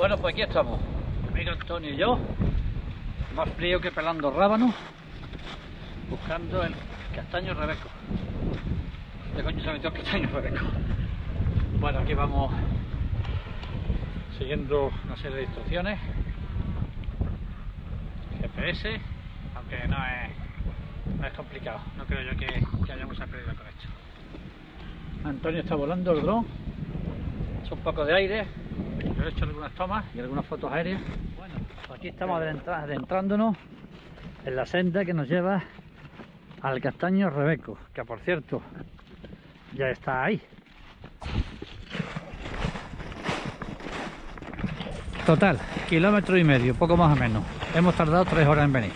Bueno, pues aquí estamos, mi amigo Antonio y yo, más frío que pelando rábanos, buscando el castaño rebeco. ¿Qué coño se metió el castaño rebeco? Bueno, aquí vamos siguiendo una serie de instrucciones, GPS, aunque no es complicado, no creo yo que hayamos aprendido con esto. Antonio está volando el dron, echa un poco de aire, yo he hecho algunas tomas y algunas fotos aéreas. Bueno, pues aquí estamos adentrándonos en la senda que nos lleva al castaño rebeco, que por cierto ya está ahí. Total, 1,5 kilómetros, poco más o menos. Hemos tardado 3 horas en venir.